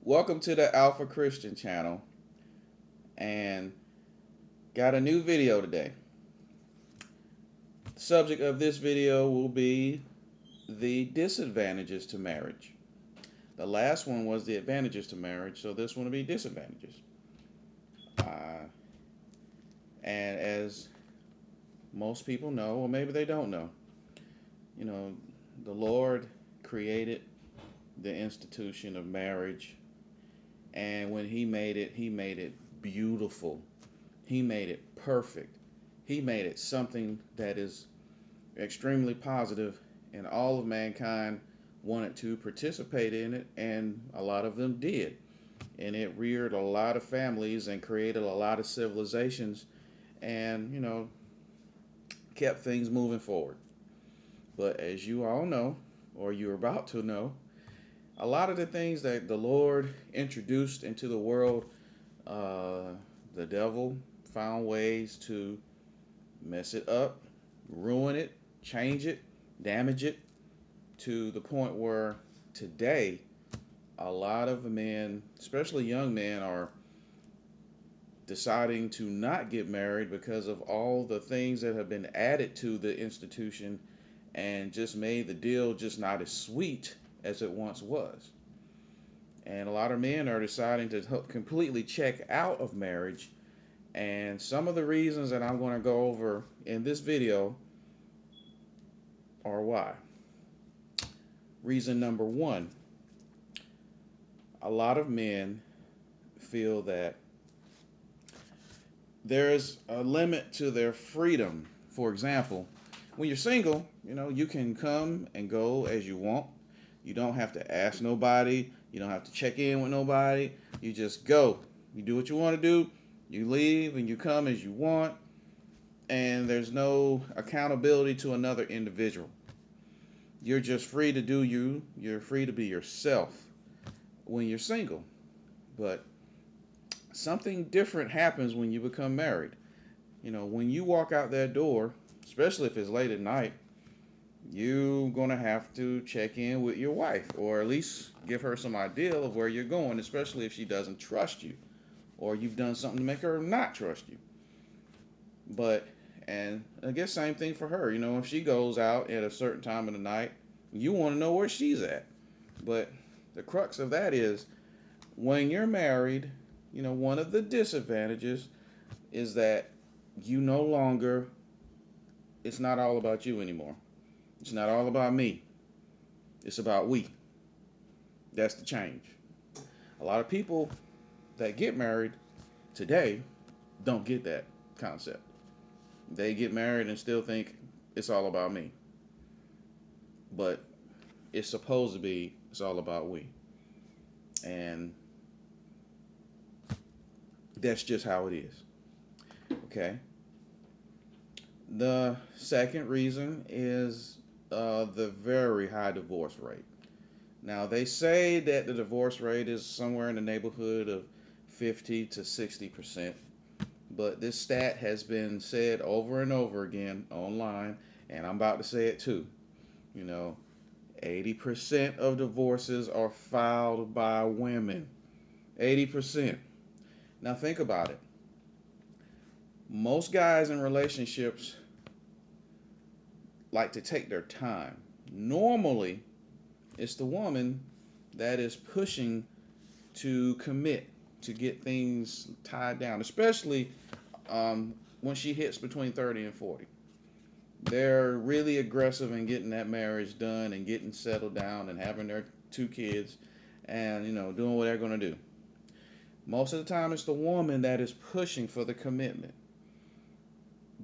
Welcome to the Alpha Christian channel, and got a new video today. The subject of this video will be the disadvantages to marriage. The last one was the advantages to marriage, so this one will be disadvantages. And as most people know, or maybe they don't know, you know, the Lord created the institution of marriage, and when He made it beautiful. He made it perfect. He made it something that is extremely positive, and all of mankind wanted to participate in it, and a lot of them did. And it reared a lot of families and created a lot of civilizations, and kept things moving forward. But as you all know, or you're about to know, a lot of the things that the Lord introduced into the world, the devil found ways to mess it up, ruin it, change it, damage it, to the point where today a lot of men, especially young men, are deciding to not get married because of all the things that have been added to the institution and just made the deal just not as sweet as it once was. And a lot of men are deciding to completely check out of marriage. And some of the reasons that I'm going to go over in this video are why. Reason number one, a lot of men feel that there is a limit to their freedom. For example, when you're single, you can come and go as you want. You don't have to ask nobody. You don't have to check in with nobody. You just go. You do what you want to do. You leave and you come as you want. And there's no accountability to another individual. You're just free to do you. You're free to be yourself when you're single. But something different happens when you become married. When you walk out that door, especially if it's late at night, you're going to have to check in with your wife, or at least give her some idea of where you're going, especially if she doesn't trust you or you've done something to make her not trust you. And I guess same thing for her. If she goes out at a certain time of the night, you want to know where she's at. But the crux of that is, when you're married, one of the disadvantages is that you no longer, it's not all about you anymore. It's not all about me. It's about we. That's the change. A lot of people that get married today don't get that concept. They get married and still think it's all about me. But it's supposed to be, it's all about we. And that's just how it is. Okay? The second reason is the very high divorce rate. Now, they say that the divorce rate is somewhere in the neighborhood of 50 to 60%. But this stat has been said over and over again online, and I'm about to say it too. 80% of divorces are filed by women. 80%. Now think about it. Most guys in relationships like to take their time. Normally, it's the woman that is pushing to commit, to get things tied down, especially when she hits between 30 and 40. They're really aggressive in getting that marriage done and getting settled down and having their 2 kids and, doing what they're going to do. Most of the time, it's the woman that is pushing for the commitment.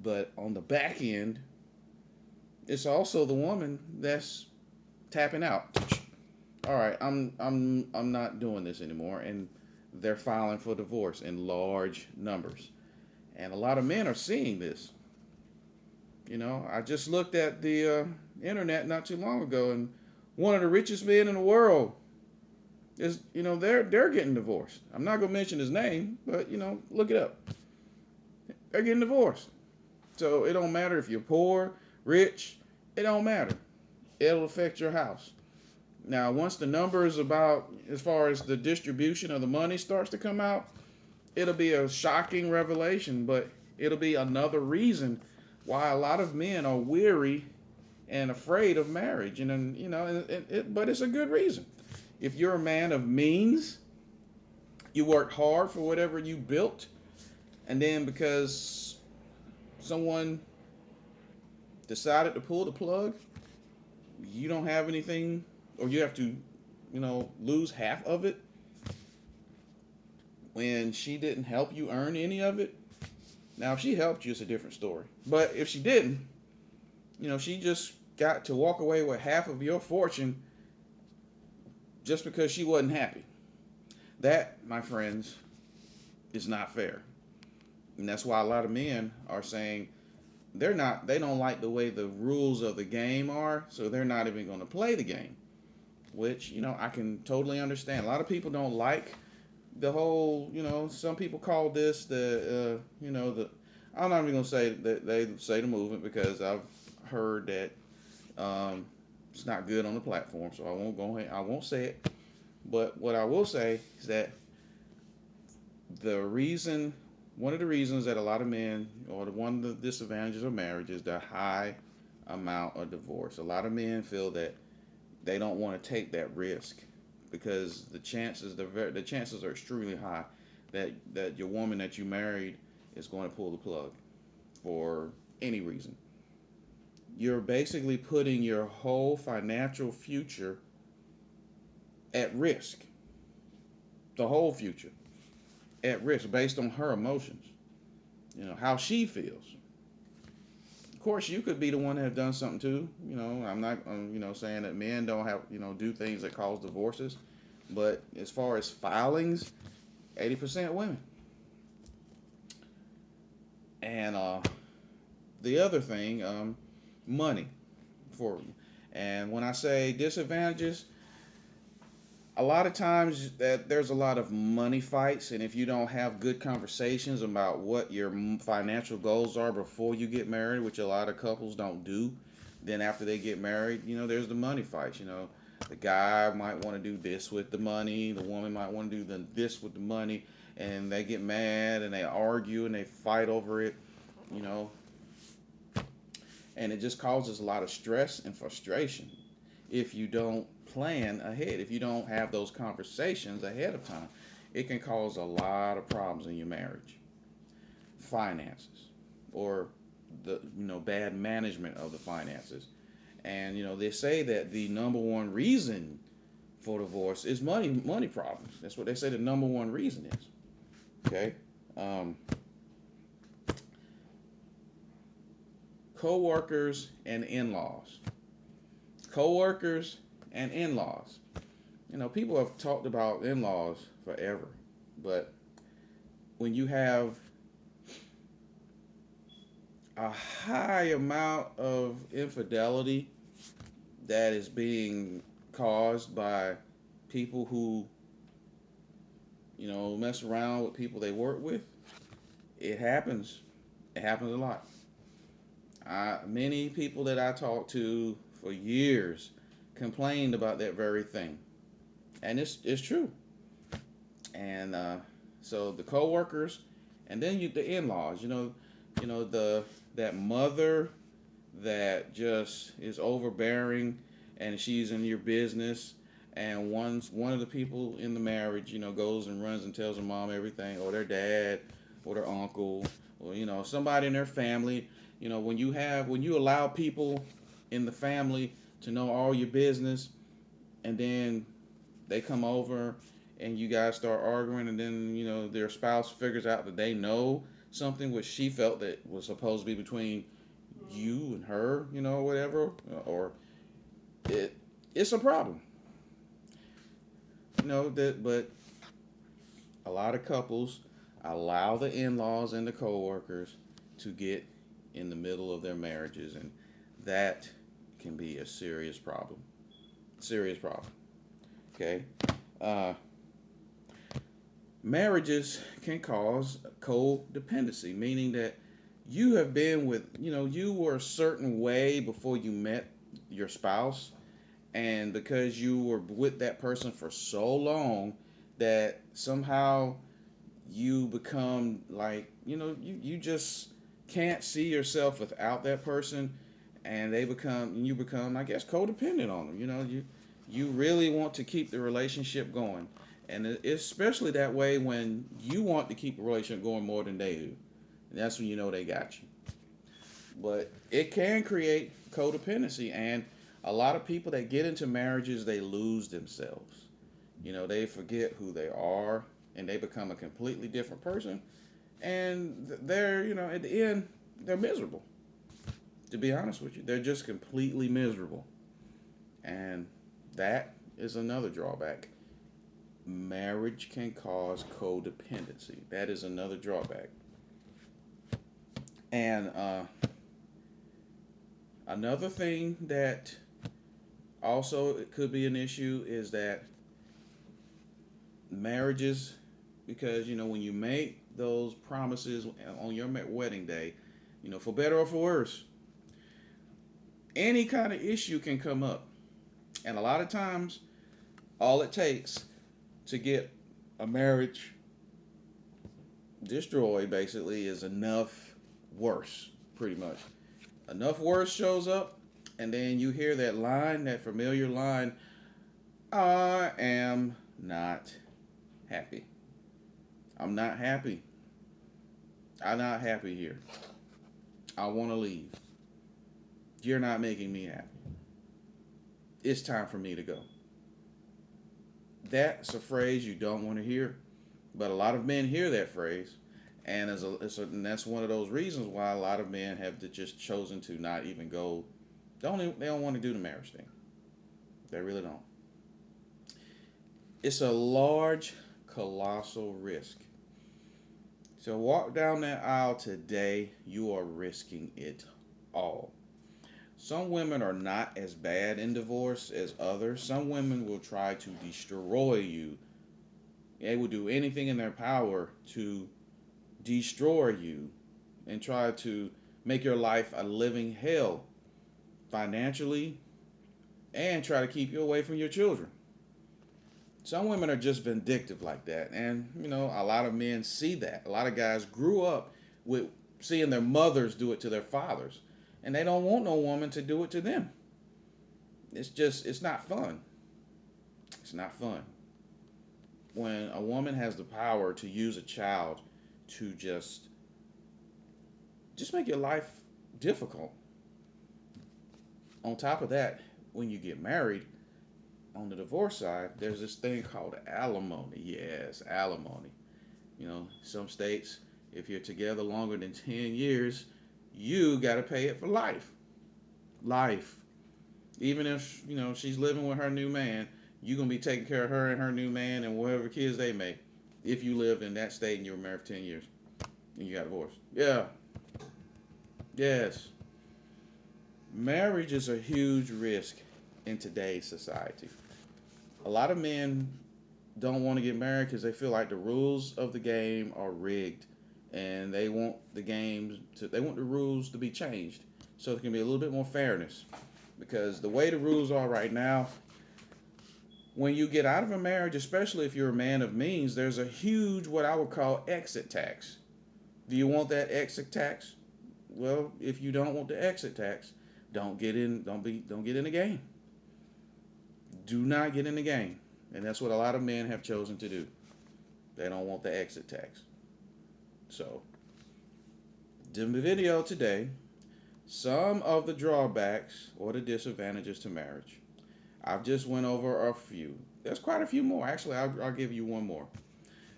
But on the back end, it's also the woman that's tapping out. All right, I'm not doing this anymore, and they're filing for divorce in large numbers. And a lot of men are seeing this. I just looked at the internet not too long ago, and one of the richest men in the world is, they're getting divorced. I'm not gonna mention his name, but look it up. They're getting divorced. So it don't matter if you're poor, rich. It don't matter. It'll affect your house. Now, once the numbers about as far as the distribution of the money starts to come out, it'll be a shocking revelation, but it'll be another reason why a lot of men are weary and afraid of marriage. And then, but it's a good reason. If you're a man of means, you worked hard for whatever you built, and then because someone decided to pull the plug, you don't have anything, or you have to, lose half of it when she didn't help you earn any of it. Now, if she helped you, it's a different story. But if she didn't, she just got to walk away with half of your fortune just because she wasn't happy. That, my friends, is not fair. And that's why a lot of men are saying they don't like the way the rules of the game are, so they're not even going to play the game, which, I can totally understand. A lot of people don't like the whole, some people call this I'm not even going to say that they say the movement, because I've heard that it's not good on the platform, so I won't say it. But what I will say is that one of the reasons that a lot of men, or one of the disadvantages of marriage, is the high amount of divorce. A lot of men feel that they don't want to take that risk because the chances are extremely high that your woman that you married is going to pull the plug for any reason. You're basically putting your whole financial future at risk. The whole future at risk based on her emotions, how she feels. Of course, you could be the one that have done something too. I'm not, saying that men don't have, do things that cause divorces, but as far as filings, 80% women. And the other thing, money for, and when I say disadvantages, a lot of times that there's a lot of money fights, and if you don't have good conversations about what your financial goals are before you get married, which a lot of couples don't do, then after they get married, there's the money fights. The guy might want to do this with the money, the woman might want to do this with the money, and they get mad and they argue and they fight over it, and it just causes a lot of stress and frustration if you don't plan ahead. If you don't have those conversations ahead of time, it can cause a lot of problems in your marriage. Finances, or the bad management of the finances. And they say that the number one reason for divorce is money problems. That's what they say the number one reason is. Okay. Co-workers and in-laws. Co-workers and in-laws. People have talked about in-laws forever, but when you have a high amount of infidelity that is being caused by people who, mess around with people they work with, it happens. It happens a lot. Many people that I talked to for years complained about that very thing, and it's true. And so the coworkers, and then the in-laws. That mother that just is overbearing, and she's in your business, and one of the people in the marriage, goes and runs and tells her mom everything, or their dad, or their uncle, or somebody in their family. When you allow people in the family to know all your business, and then they come over and you guys start arguing, and then their spouse figures out that they know something which she felt that was supposed to be between you and her, whatever, or it's a problem. But a lot of couples allow the in-laws and the co-workers to get in the middle of their marriages, and that can be a serious problem. Serious problem. Okay. Marriages can cause codependency, meaning that you have been with, you were a certain way before you met your spouse, And because you were with that person for so long, that somehow you become like, you just can't see yourself without that person, and you become, I guess, codependent on them. You really want to keep the relationship going, and it's especially that way when you want to keep the relationship going more than they do, and that's when you know they got you. But it can create codependency, and a lot of people that get into marriages, they lose themselves. They forget who they are, and they become a completely different person, and they're, at the end, they're miserable. To be honest with you, they're just completely miserable, and that is another drawback. Marriage can cause codependency. That is another drawback. And another thing that also it could be an issue is that marriages, because when you make those promises on your wedding day, for better or for worse, any kind of issue can come up. And a lot of times, all it takes to get a marriage destroyed basically is enough worse, pretty much. Enough worse shows up, and then you hear that line, that familiar line, I am not happy. I'm not happy. I'm not happy here. I want to leave. You're not making me happy. It's time for me to go. That's a phrase you don't want to hear, but a lot of men hear that phrase, and and that's one of those reasons why a lot of men have just chosen to not even go. They don't want to do the marriage thing. They really don't. It's a large, colossal risk. So walk down that aisle today, you are risking it all. Some women are not as bad in divorce as others. Some women will try to destroy you. They will do anything in their power to destroy you and try to make your life a living hell financially, and try to keep you away from your children. Some women are just vindictive like that. And, a lot of men see that. A lot of guys grew up with seeing their mothers do it to their fathers. And they don't want no woman to do it to them. It's not fun. It's not fun. When a woman has the power to use a child to just make your life difficult. On top of that, when you get married, on the divorce side, there's this thing called alimony. Yes, alimony. Some states, if you're together longer than 10 years, you got to pay it for life. Life. Even if, she's living with her new man, you're going to be taking care of her and her new man and whatever kids they make. If you lived in that state and you were married for 10 years and you got divorced. Yeah. Yes. Marriage is a huge risk in today's society. A lot of men don't want to get married because they feel like the rules of the game are rigged, and they want they want the rules to be changed so there can be a little bit more fairness. Because the way the rules are right now, when you get out of a marriage, especially if you're a man of means, there's a huge, what I would call, exit tax. Do you want that exit tax? Well, if you don't want the exit tax, don't get in the game. Do not get in the game. And that's what a lot of men have chosen to do. They don't want the exit tax. So, in the video today, some of the drawbacks or the disadvantages to marriage. I've just went over a few. There's quite a few more. Actually, I'll give you one more.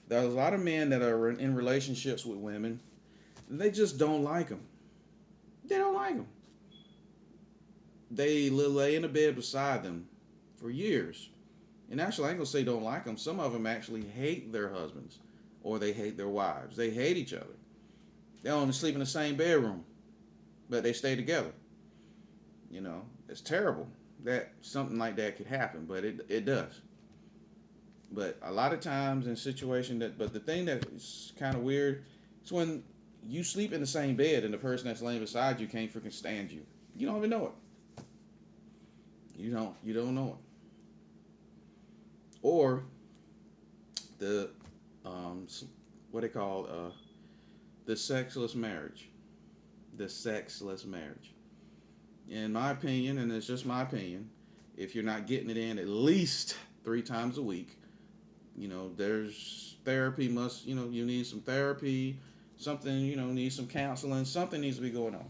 There's a lot of men that are in relationships with women, and they just don't like them. They don't like them. They lay in the bed beside them for years. And actually, I ain't gonna say don't like them. Some of them actually hate their husbands, or they hate their wives. They hate each other. They don't even sleep in the same bedroom, but they stay together. It's terrible that something like that could happen, but it does. But a lot of times in situations but the thing that is kind of weird is when you sleep in the same bed and the person that's laying beside you can't freaking stand you. You don't even know it. You don't know it. Or the um, what they call the sexless marriage. The sexless marriage. In my opinion, and it's just my opinion, if you're not getting it in at least 3 times a week, there's therapy. You need some therapy, something. Need some counseling. Something needs to be going on.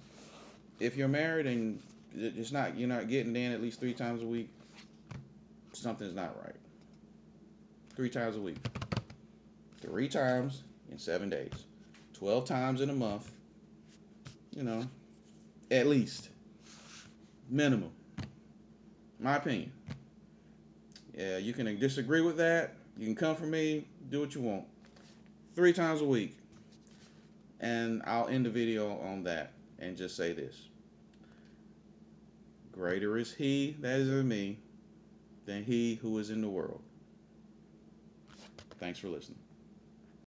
If you're married and you're not getting in at least 3 times a week, something's not right. 3 times a week. 3 times in 7 days. 12 times in a month. You know, at least. Minimum. My opinion. Yeah, you can disagree with that. You can come for me. Do what you want. 3 times a week. And I'll end the video on that and just say this. Greater is he that is in me than he who is in the world. Thanks for listening.